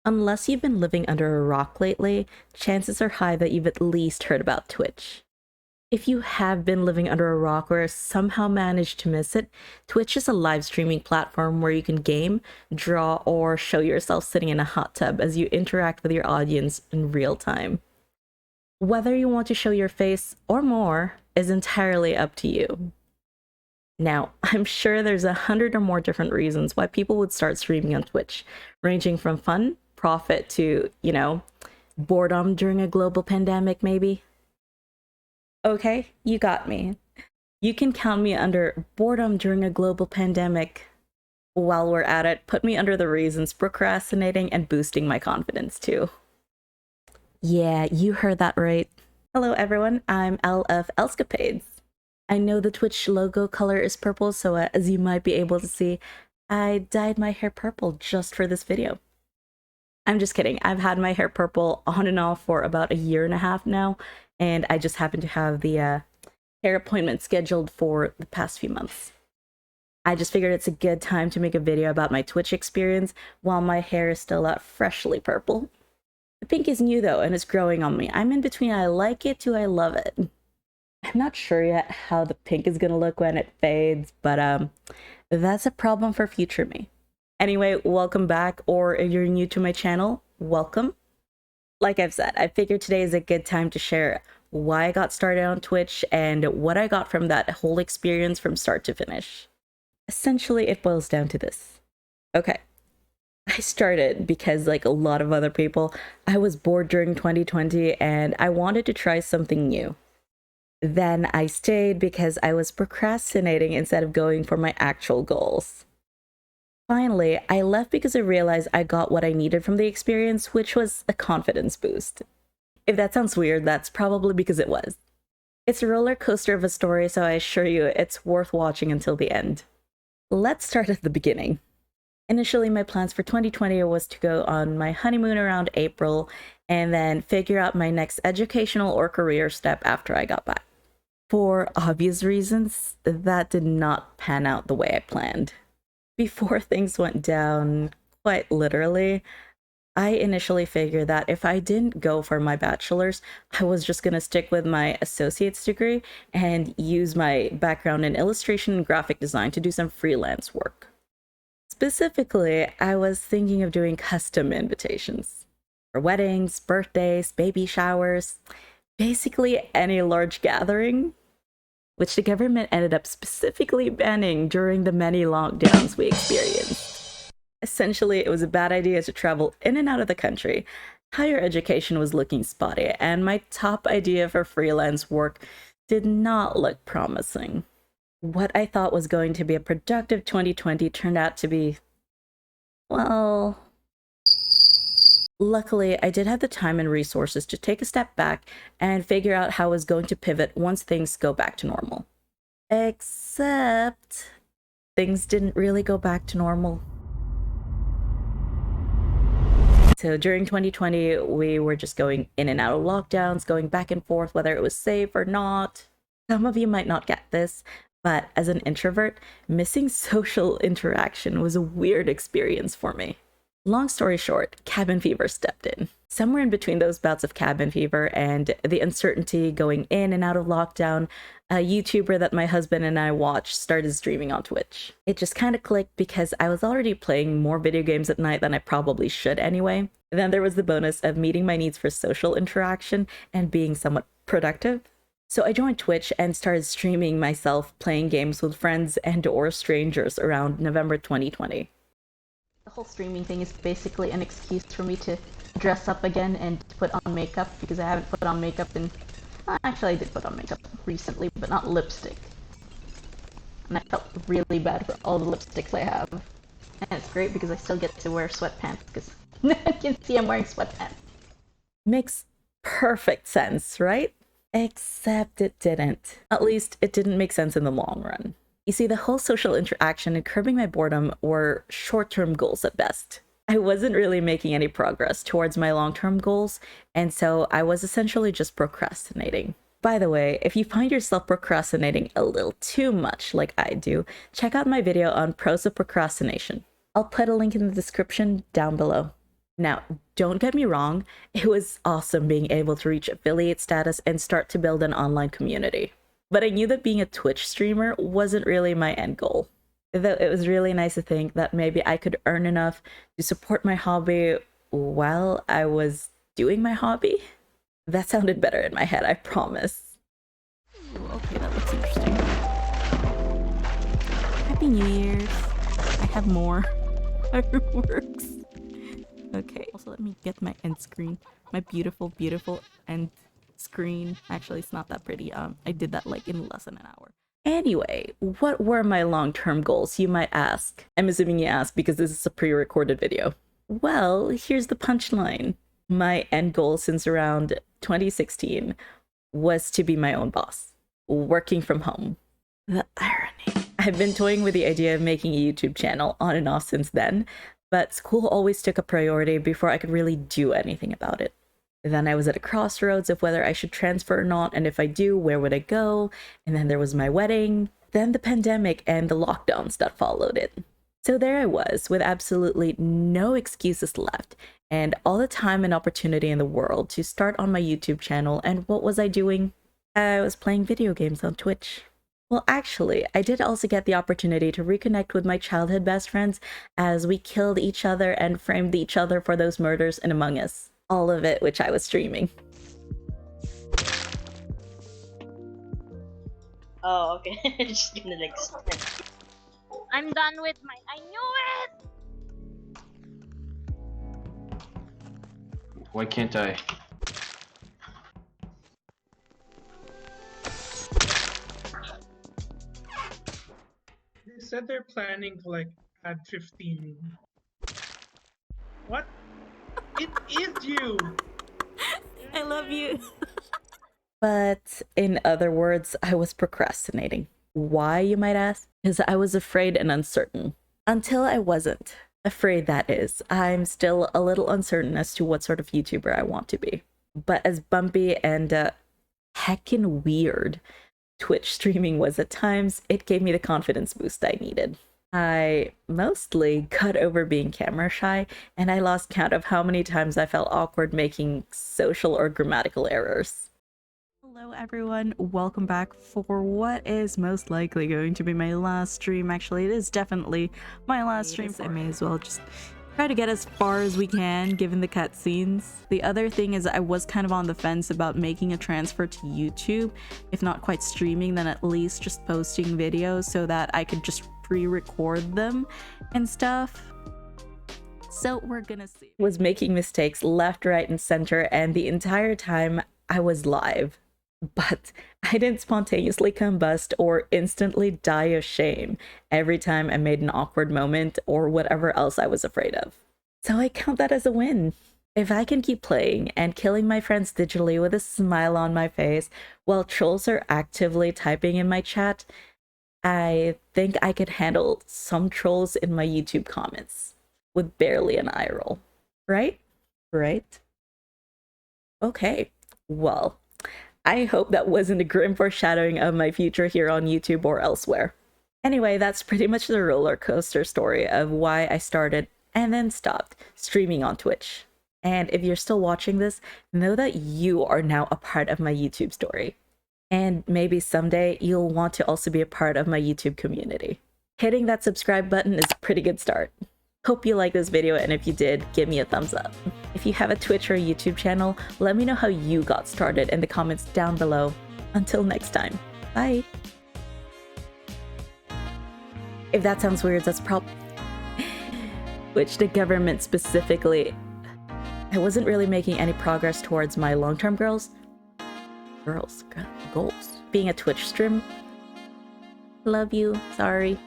Unless you've been living under a rock lately, chances are high that you've at least heard about Twitch. If you have been living under a rock or somehow managed to miss it, Twitch is a live streaming platform where you can game, draw, or show yourself sitting in a hot tub as you interact with your audience in real time. Whether you want to show your face or more is entirely up to you. Now, I'm sure there's 100 or more different reasons why people would start streaming on Twitch, ranging from fun, profit to, boredom during a global pandemic, maybe. Okay, you got me. You can count me under boredom during a global pandemic. While we're at it, put me under the reasons procrastinating and boosting my confidence too. Yeah, you heard that right. Hello everyone, I'm Elle of Elscapades. I know the Twitch logo color is purple, so as you might be able to see, I dyed my hair purple just for this video. I'm just kidding. I've had my hair purple on and off for about a year and a half now, and I just happen to have the hair appointment scheduled for the past few months. I just figured it's a good time to make a video about my Twitch experience while my hair is still freshly purple. The pink is new though, and it's growing on me. I'm in between I like it to I love it. I'm not sure yet how the pink is gonna look when it fades, but that's a problem for future me. Anyway, welcome back, or if you're new to my channel, welcome. Like I've said, I figured today is a good time to share why I got started on Twitch and what I got from that whole experience from start to finish. Essentially, it boils down to this. Okay, I started because, like a lot of other people, I was bored during 2020 and I wanted to try something new. Then I stayed because I was procrastinating instead of going for my actual goals. Finally, I left because I realized I got what I needed from the experience, which was a confidence boost. If that sounds weird, that's probably because it was. It's a roller coaster of a story, so I assure you it's worth watching until the end. Let's start at the beginning. Initially, my plans for 2020 was to go on my honeymoon around April and then figure out my next educational or career step after I got back. For obvious reasons, that did not pan out the way I planned. Before things went down, quite literally, I initially figured that if I didn't go for my bachelor's, I was just going to stick with my associate's degree and use my background in illustration and graphic design to do some freelance work. Specifically, I was thinking of doing custom invitations for weddings, birthdays, baby showers, basically any large gathering, which the government ended up specifically banning during the many lockdowns we experienced. Essentially, it was a bad idea to travel in and out of the country. Higher education was looking spotty, and my top idea for freelance work did not look promising. What I thought was going to be a productive 2020 turned out to be, well... Luckily, I did have the time and resources to take a step back and figure out how I was going to pivot once things go back to normal. Except, things didn't really go back to normal. So during 2020, we were just going in and out of lockdowns, going back and forth whether it was safe or not. Some of you might not get this, but as an introvert, missing social interaction was a weird experience for me. Long story short, cabin fever stepped in. Somewhere in between those bouts of cabin fever and the uncertainty going in and out of lockdown, a YouTuber that my husband and I watched started streaming on Twitch. It just kind of clicked because I was already playing more video games at night than I probably should anyway. Then there was the bonus of meeting my needs for social interaction and being somewhat productive. So I joined Twitch and started streaming myself playing games with friends and or strangers around November 2020. The whole streaming thing is basically an excuse for me to dress up again and put on makeup, because I haven't put on makeup in... Actually, I did put on makeup recently, but not lipstick. And I felt really bad for all the lipsticks I have. And it's great because I still get to wear sweatpants, because no one can see I'm wearing sweatpants. Makes perfect sense, right? Except it didn't. At least, it didn't make sense in the long run. You see, the whole social interaction and curbing my boredom were short-term goals at best. I wasn't really making any progress towards my long-term goals, and so I was essentially just procrastinating. By the way, if you find yourself procrastinating a little too much like I do, check out my video on pros of procrastination. I'll put a link in the description down below. Now, don't get me wrong, it was awesome being able to reach affiliate status and start to build an online community. But I knew that being a Twitch streamer wasn't really my end goal. Though it was really nice to think that maybe I could earn enough to support my hobby while I was doing my hobby. That sounded better in my head, I promise. Ooh, okay, that looks interesting. Happy New Year's. I have more fireworks. Okay, also let me get my end screen. My beautiful, beautiful end screen. Actually, it's not that pretty. I did that like in less than an hour. Anyway, what were my long-term goals, you might ask? I'm assuming you ask because this is a pre-recorded video. Well, here's the punchline. My end goal since around 2016 was to be my own boss, working from home. The irony. I've been toying with the idea of making a YouTube channel on and off since then, but school always took a priority before I could really do anything about it. Then I was at a crossroads of whether I should transfer or not, and if I do, where would I go? And then there was my wedding, then the pandemic and the lockdowns that followed it. So there I was, with absolutely no excuses left, and all the time and opportunity in the world to start on my YouTube channel, and what was I doing? I was playing video games on Twitch. Well, actually, I did also get the opportunity to reconnect with my childhood best friends as we killed each other and framed each other for those murders in Among Us. All of it which I was streaming. Oh, okay. Just gonna like stand. I'm done with my. I knew it! Why can't I? They said they're planning to like add 15. What? It is you! I love you. But in other words, I was procrastinating. Why, you might ask? Because I was afraid and uncertain. Until I wasn't. Afraid, that is. I'm still a little uncertain as to what sort of YouTuber I want to be. But as bumpy and heckin' weird Twitch streaming was at times, it gave me the confidence boost I needed. I mostly got over being camera shy, and I lost count of how many times I felt awkward making social or grammatical errors. Hello everyone, welcome back for what is most likely going to be my last stream. Actually, it is definitely my last stream, so I may as well just try to get as far as we can given the cutscenes. The other thing is I was kind of on the fence about making a transfer to YouTube. If not quite streaming, then at least just posting videos so that I could just pre-record them and stuff. So we're gonna see. Was making mistakes left, right, and center, and the entire time I was live. But I didn't spontaneously combust or instantly die of shame every time I made an awkward moment or whatever else I was afraid of. So I count that as a win. If I can keep playing and killing my friends digitally with a smile on my face while trolls are actively typing in my chat, I think I could handle some trolls in my YouTube comments with barely an eye roll. Right? Right? Okay. Well, I hope that wasn't a grim foreshadowing of my future here on YouTube or elsewhere. Anyway, that's pretty much the roller coaster story of why I started and then stopped streaming on Twitch. And if you're still watching this, know that you are now a part of my YouTube story. And maybe someday you'll want to also be a part of my YouTube community. Hitting that subscribe button is a pretty good start. Hope you liked this video, and if you did, give me a thumbs up. If you have a Twitch or a YouTube channel, let me know how you got started in the comments down below. Until next time, bye! If that sounds weird, that's which the government specifically... I wasn't really making any progress towards my long-term goals. Being a Twitch stream. Love you, sorry.